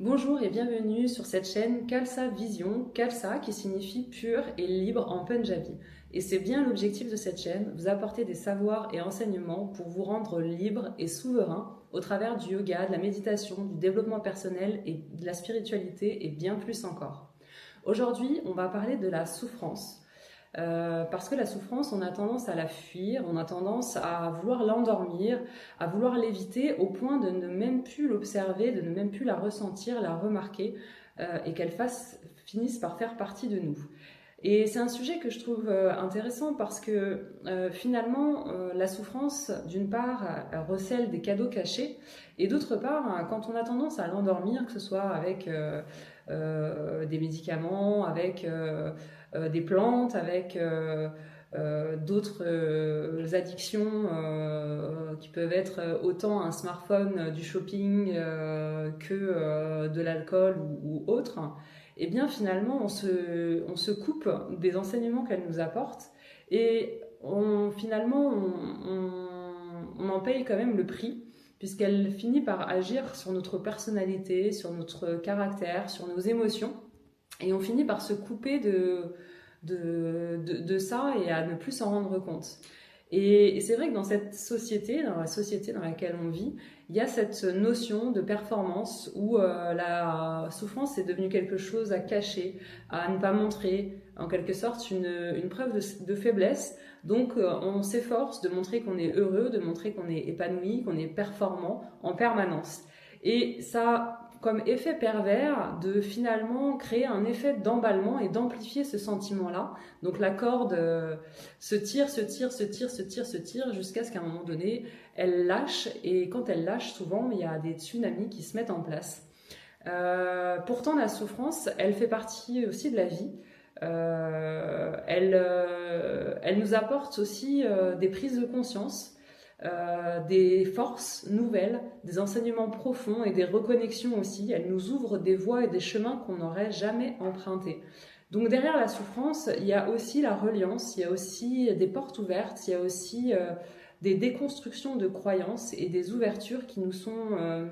Bonjour et bienvenue sur cette chaîne Khalsa Vision, Khalsa qui signifie pur et libre en Punjabi. Et c'est bien l'objectif de cette chaîne, vous apporter des savoirs et enseignements pour vous rendre libre et souverain au travers du yoga, de la méditation, du développement personnel et de la spiritualité et bien plus encore. Aujourd'hui, on va parler de la souffrance. Parce que la souffrance, on a tendance à la fuir, on a tendance à vouloir l'endormir, à vouloir l'éviter au point de ne même plus l'observer, de ne même plus la ressentir, la remarquer et qu'elle finisse par faire partie de nous. Et c'est un sujet que je trouve intéressant parce que finalement, la souffrance, d'une part, elle recèle des cadeaux cachés et d'autre part, quand on a tendance à l'endormir, que ce soit avec des médicaments, avec des plantes, avec d'autres addictions qui peuvent être autant un smartphone, du shopping que de l'alcool ou autre, et bien finalement on se coupe des enseignements qu'elle nous apporte et finalement on en paye quand même le prix puisqu'elle finit par agir sur notre personnalité, sur notre caractère, sur nos émotions. Et on finit par se couper de ça et à ne plus s'en rendre compte. Et c'est vrai que dans cette société, dans la société dans laquelle on vit, il y a cette notion de performance où la souffrance est devenue quelque chose à cacher, à ne pas montrer, en quelque sorte une preuve de faiblesse. Donc on s'efforce de montrer qu'on est heureux, de montrer qu'on est épanoui, qu'on est performant en permanence. Et ça comme effet pervers de finalement créer un effet d'emballement et d'amplifier ce sentiment-là. Donc la corde se tire jusqu'à ce qu'à un moment donné, elle lâche. Et quand elle lâche, souvent, il y a des tsunamis qui se mettent en place. Pourtant, la souffrance, elle fait partie aussi de la vie. Elle nous apporte aussi des prises de conscience. Des forces nouvelles, des enseignements profonds et des reconnexions aussi. Elle nous ouvre des voies et des chemins qu'on n'aurait jamais empruntés. Donc derrière la souffrance, il y a aussi la reliance, il y a aussi des portes ouvertes, il y a aussi des déconstructions de croyances et des ouvertures qui nous sont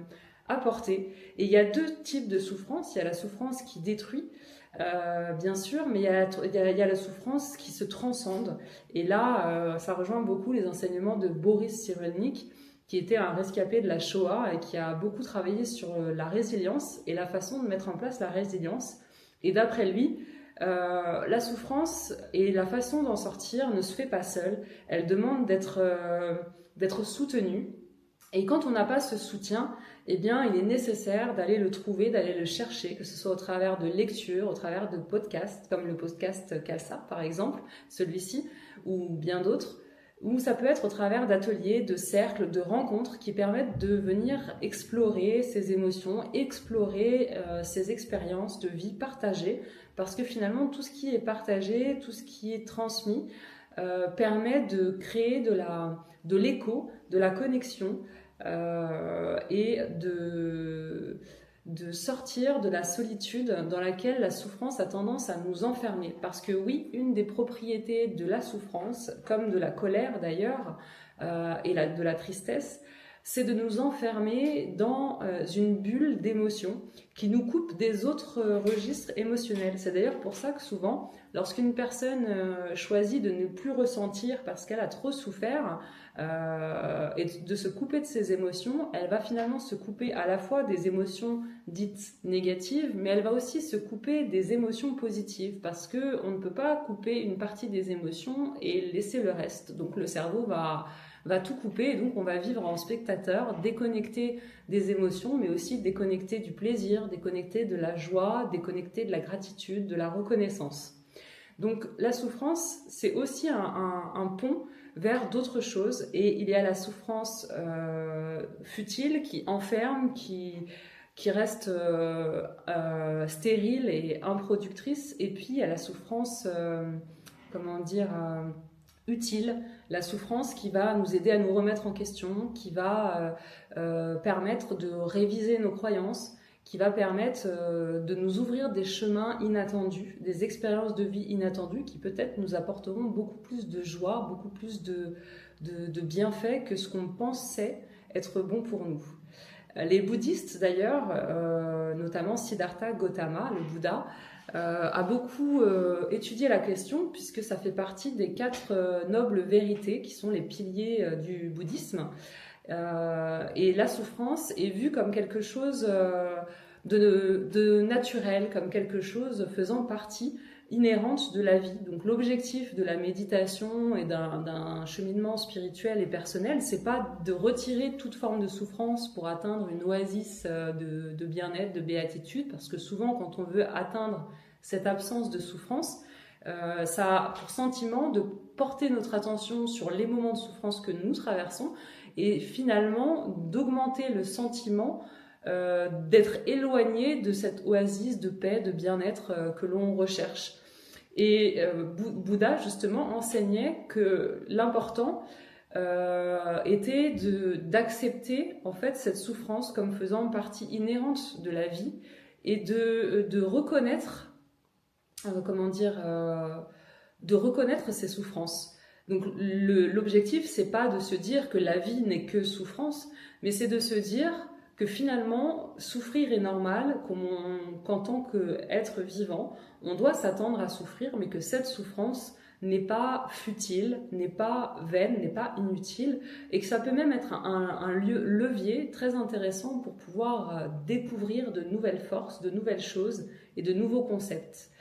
apportées. Et il y a deux types de souffrance. Il y a la souffrance qui détruit, bien sûr, mais il y a la souffrance qui se transcende. Et là, ça rejoint beaucoup les enseignements de Boris Cyrulnik, qui était un rescapé de la Shoah et qui a beaucoup travaillé sur la résilience et la façon de mettre en place la résilience. Et d'après lui, la souffrance et la façon d'en sortir ne se fait pas seule. Elle demande d'être soutenue. Et quand on n'a pas ce soutien, eh bien, il est nécessaire d'aller le trouver, d'aller le chercher, que ce soit au travers de lectures, au travers de podcasts, comme le podcast Khalsa, par exemple, celui-ci, ou bien d'autres, ou ça peut être au travers d'ateliers, de cercles, de rencontres qui permettent de venir explorer ses émotions, explorer ses expériences de vie partagées, parce que finalement, tout ce qui est partagé, tout ce qui est transmis, permet de créer de l'écho, de la connexion, et de sortir de la solitude dans laquelle la souffrance a tendance à nous enfermer. Parce que oui, une des propriétés de la souffrance, comme de la colère d'ailleurs, et de la tristesse, c'est de nous enfermer dans une bulle d'émotions qui nous coupe des autres registres émotionnels. C'est d'ailleurs pour ça que souvent, lorsqu'une personne choisit de ne plus ressentir parce qu'elle a trop souffert, et de se couper de ses émotions, elle va finalement se couper à la fois des émotions dites négatives, mais elle va aussi se couper des émotions positives, parce qu'on ne peut pas couper une partie des émotions et laisser le reste. Donc le cerveau va tout couper, et donc on va vivre en spectateur, déconnecté des émotions, mais aussi déconnecté du plaisir, déconnecté de la joie, déconnecté de la gratitude, de la reconnaissance. Donc la souffrance, c'est aussi un pont vers d'autres choses, et il y a la souffrance futile qui enferme, qui reste stérile et improductrice, et puis il y a la souffrance, utile, la souffrance qui va nous aider à nous remettre en question, qui va permettre de réviser nos croyances, qui va permettre de nous ouvrir des chemins inattendus, des expériences de vie inattendues qui peut-être nous apporteront beaucoup plus de joie, beaucoup plus de bienfaits que ce qu'on pensait être bon pour nous. Les bouddhistes d'ailleurs, notamment Siddhartha Gautama, le Bouddha, a beaucoup étudié la question puisque ça fait partie des 4 nobles vérités qui sont les piliers du bouddhisme. Et la souffrance est vue comme quelque chose de naturel, comme quelque chose faisant partie inhérente de la vie. Donc l'objectif de la méditation et d'un cheminement spirituel et personnel, c'est pas de retirer toute forme de souffrance pour atteindre une oasis de bien-être, de béatitude, parce que souvent quand on veut atteindre cette absence de souffrance, ça a pour sentiment de porter notre attention sur les moments de souffrance que nous traversons et finalement d'augmenter le sentiment d'être éloigné de cette oasis de paix, de bien-être que l'on recherche. Et Bouddha, justement, enseignait que l'important était d'accepter en fait cette souffrance comme faisant partie inhérente de la vie et de reconnaître, de reconnaître ces souffrances. Donc l'objectif, c'est pas de se dire que la vie n'est que souffrance, mais c'est de se dire que finalement, souffrir est normal, qu'en tant qu'être vivant, on doit s'attendre à souffrir, mais que cette souffrance n'est pas futile, n'est pas vaine, n'est pas inutile, et que ça peut même être un levier très intéressant pour pouvoir découvrir de nouvelles forces, de nouvelles choses et de nouveaux concepts.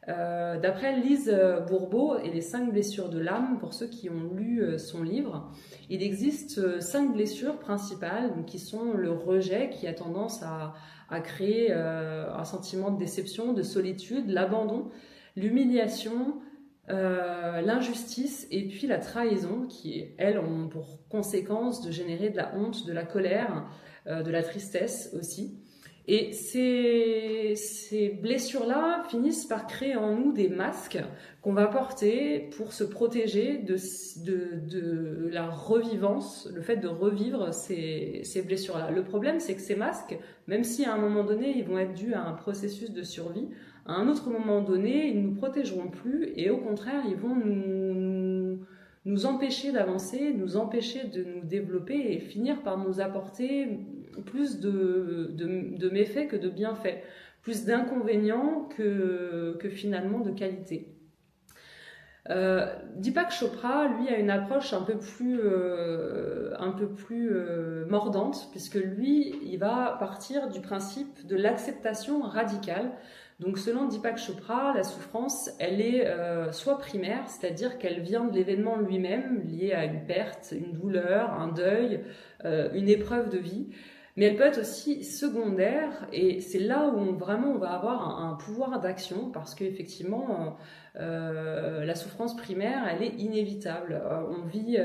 D'après Lise Bourbeau et les 5 blessures de l'âme, pour ceux qui ont lu son livre, il existe 5 blessures principales qui sont le rejet qui a tendance à créer un sentiment de déception, de solitude, l'abandon, l'humiliation, l'injustice et puis la trahison qui, elles, ont pour conséquence de générer de la honte, de la colère, de la tristesse aussi. Et ces blessures-là finissent par créer en nous des masques qu'on va porter pour se protéger de la revivance, le fait de revivre ces blessures-là. Le problème, c'est que ces masques, même si à un moment donné, ils vont être dus à un processus de survie, à un autre moment donné, ils ne nous protégeront plus et au contraire, ils vont nous empêcher d'avancer, nous empêcher de nous développer et finir par nous apporter plus de méfaits que de bienfaits, plus d'inconvénients que finalement de qualité. Deepak Chopra, lui, a une approche un peu plus mordante, puisque lui, il va partir du principe de l'acceptation radicale. Donc selon Deepak Chopra, la souffrance, elle est soit primaire, c'est-à-dire qu'elle vient de l'événement lui-même, lié à une perte, une douleur, un deuil, une épreuve de vie, mais elle peut être aussi secondaire, et c'est là où on va avoir un pouvoir d'action, parce qu'effectivement, la souffrance primaire, elle est inévitable. On vit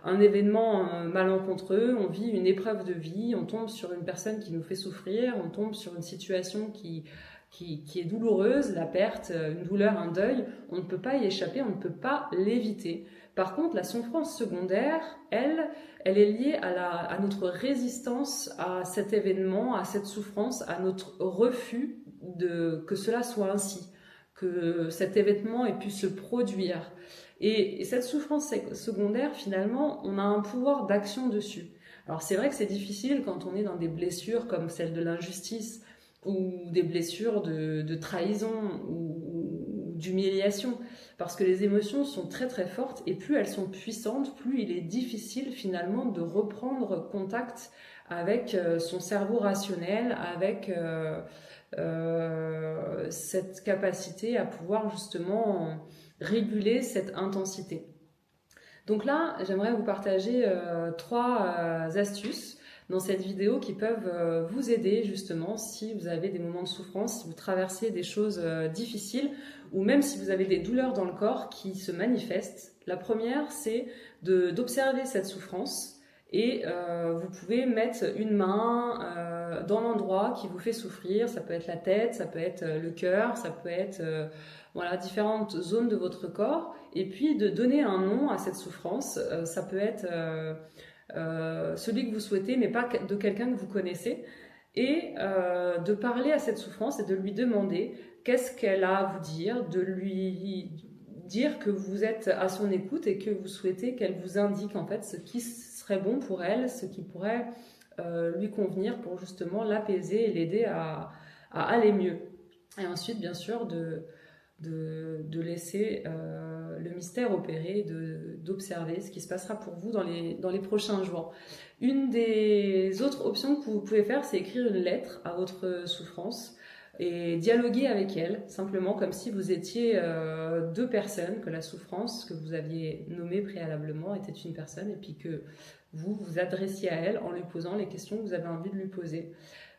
un événement malencontreux, on vit une épreuve de vie, on tombe sur une personne qui nous fait souffrir, on tombe sur une situation qui est douloureuse, la perte, une douleur, un deuil, on ne peut pas y échapper, on ne peut pas l'éviter. Par contre, la souffrance secondaire, elle est liée à notre résistance à cet événement, à cette souffrance, à notre refus que cela soit ainsi, que cet événement ait pu se produire. Et cette souffrance secondaire, finalement, on a un pouvoir d'action dessus. Alors c'est vrai que c'est difficile quand on est dans des blessures comme celle de l'injustice, ou des blessures de trahison ou d'humiliation, parce que les émotions sont très très fortes et plus elles sont puissantes, plus il est difficile finalement de reprendre contact avec son cerveau rationnel, avec cette capacité à pouvoir justement réguler cette intensité. Donc là, j'aimerais vous partager 3 astuces dans cette vidéo qui peuvent vous aider justement si vous avez des moments de souffrance, si vous traversez des choses difficiles ou même si vous avez des douleurs dans le corps qui se manifestent. La première, c'est d'observer cette souffrance et vous pouvez mettre une main dans l'endroit qui vous fait souffrir. Ça peut être la tête, ça peut être le cœur, ça peut être différentes zones de votre corps et puis de donner un nom à cette souffrance. Ça peut être celui que vous souhaitez, mais pas de quelqu'un que vous connaissez, et de parler à cette souffrance et de lui demander qu'est-ce qu'elle a à vous dire, de lui dire que vous êtes à son écoute et que vous souhaitez qu'elle vous indique en fait ce qui serait bon pour elle, ce qui pourrait lui convenir pour justement l'apaiser et l'aider à aller mieux. Et ensuite, bien sûr, de laisser le mystère opérer, d'observer ce qui se passera pour vous dans les prochains jours. Une des autres options que vous pouvez faire, c'est écrire une lettre à votre souffrance et dialoguer avec elle, simplement comme si vous étiez deux personnes, que la souffrance que vous aviez nommée préalablement était une personne, et puis que vous vous adressiez à elle en lui posant les questions que vous avez envie de lui poser.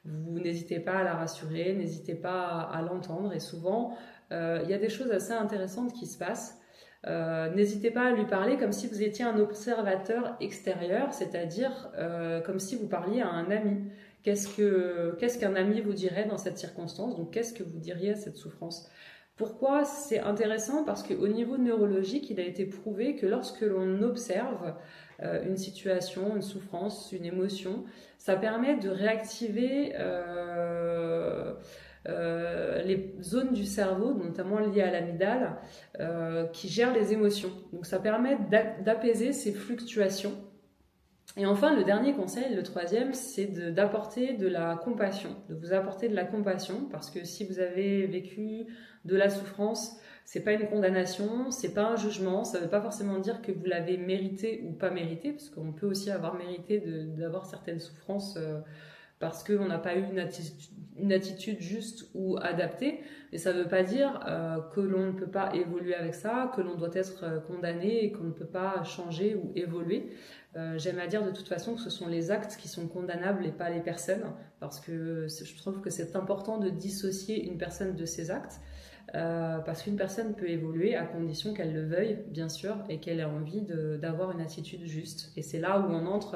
Vous n'hésitez pas à la rassurer, n'hésitez pas à l'entendre, et souvent, il y a des choses assez intéressantes qui se passent. N'hésitez pas à lui parler comme si vous étiez un observateur extérieur, c'est-à-dire comme si vous parliez à un ami. Qu'est-ce qu'un ami vous dirait dans cette circonstance? Donc, qu'est-ce que vous diriez à cette souffrance? Pourquoi c'est intéressant? Parce qu'au niveau neurologique, il a été prouvé que lorsque l'on observe une situation, une souffrance, une émotion, ça permet de réactiver les zones du cerveau, notamment liées à l'amygdale, qui gèrent les émotions. Donc ça permet d'apaiser ces fluctuations. Et enfin, le dernier conseil, le troisième, c'est d'apporter de la compassion, de vous apporter de la compassion, parce que si vous avez vécu de la souffrance, c'est pas une condamnation, c'est pas un jugement, ça veut pas forcément dire que vous l'avez mérité ou pas mérité, parce qu'on peut aussi avoir mérité d'avoir certaines souffrances parce qu'on n'a pas eu une attitude juste ou adaptée, mais ça ne veut pas dire que l'on ne peut pas évoluer avec ça, que l'on doit être condamné et qu'on ne peut pas changer ou évoluer. J'aime à dire de toute façon que ce sont les actes qui sont condamnables et pas les personnes, parce que je trouve que c'est important de dissocier une personne de ses actes, parce qu'une personne peut évoluer à condition qu'elle le veuille, bien sûr, et qu'elle ait envie d'avoir une attitude juste. Et c'est là où on entre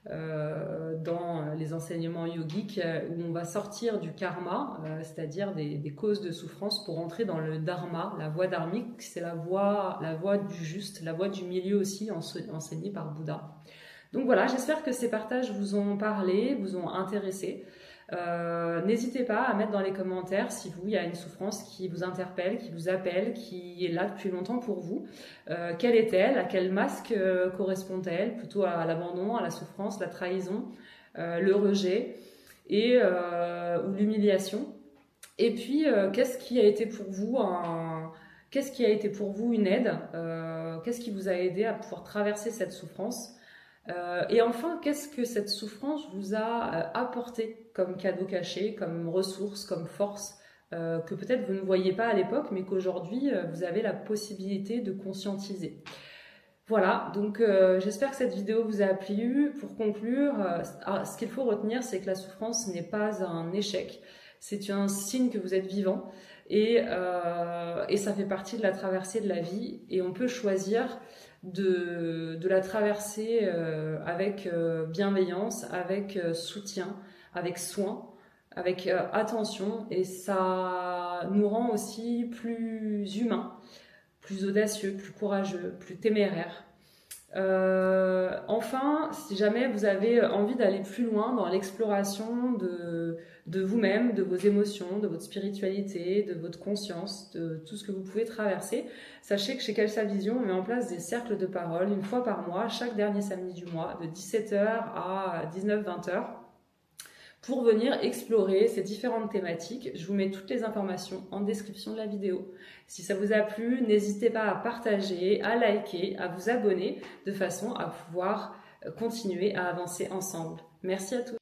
dans les enseignements yogiques, où on va sortir du karma, c'est-à-dire des causes de souffrance, pour entrer dans le dharma, la voie dharmique, c'est la voie du juste, la voie du milieu aussi, enseignée par Bouddha. Donc voilà, j'espère que ces partages vous ont parlé, vous ont intéressé. N'hésitez pas à mettre dans les commentaires si il y a une souffrance qui vous interpelle, qui vous appelle, qui est là depuis longtemps pour vous. Quelle est-elle? À quel masque correspond-elle? Plutôt à l'abandon, à la souffrance, la trahison, le rejet ou l'humiliation. Et puis, qu'est-ce qui a été pour vous une aide? Qu'est-ce qui vous a aidé à pouvoir traverser cette souffrance? Et enfin, qu'est-ce que cette souffrance vous a apporté comme cadeau caché, comme ressource, comme force, que peut-être vous ne voyiez pas à l'époque, mais qu'aujourd'hui, vous avez la possibilité de conscientiser. Voilà, donc j'espère que cette vidéo vous a plu. Pour conclure, ce qu'il faut retenir, c'est que la souffrance n'est pas un échec, c'est un signe que vous êtes vivant, et ça fait partie de la traversée de la vie, et on peut choisir de la traverser avec bienveillance, avec soutien, avec soin, avec attention, et ça nous rend aussi plus humains, plus audacieux, plus courageux, plus téméraires. Enfin, si jamais vous avez envie d'aller plus loin dans l'exploration de vous-même, de vos émotions, de votre spiritualité, de votre conscience, de tout ce que vous pouvez traverser, sachez que chez Kelsa Vision, on met en place des cercles de parole une fois par mois, chaque dernier samedi du mois, de 17h à 19-20h, pour venir explorer ces différentes thématiques. Je vous mets toutes les informations en description de la vidéo. Si ça vous a plu, n'hésitez pas à partager, à liker, à vous abonner, de façon à pouvoir continuer à avancer ensemble. Merci à tous.